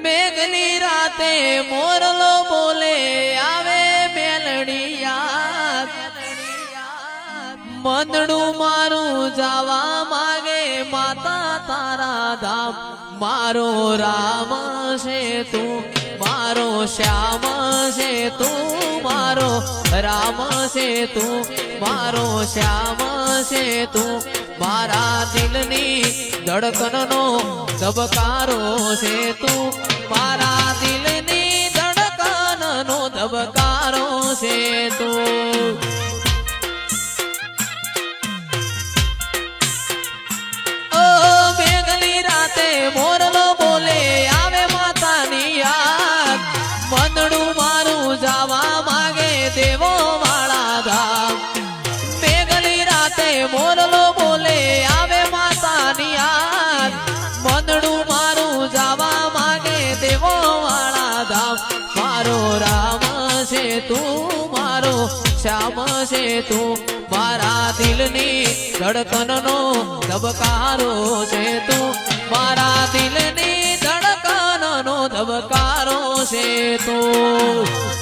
મેઘની રાતે મોરલો બોલે આવે મેલડિયા મંદડું મારું જાવા માગે માતા તારા ધામ મારો રામ છે તું મારો શ્યામ છે તું મારો રામ છે તું મારો શ્યામ છે તું મારા દિલની ધડકનનો ધબકારો છે તું મારા દિલની ધડકનનો ધબકારો છે તું મોરલો બોલે આવે માતાની યાદ મંદડું મારું જાવા માગે દેવો વાળા ધામ મેઘલી રાતે મોરલો બોલે આવે માતાની યાદ મંદડું મારું જાવા માગે દેવો વાળા ધામ મારો રામ છે તું મારો શ્યામ છે તું મારા દિલની ધડકનનો ધબકારો છે તું મારા દિલની ધડકનનો ધબકારો છે તું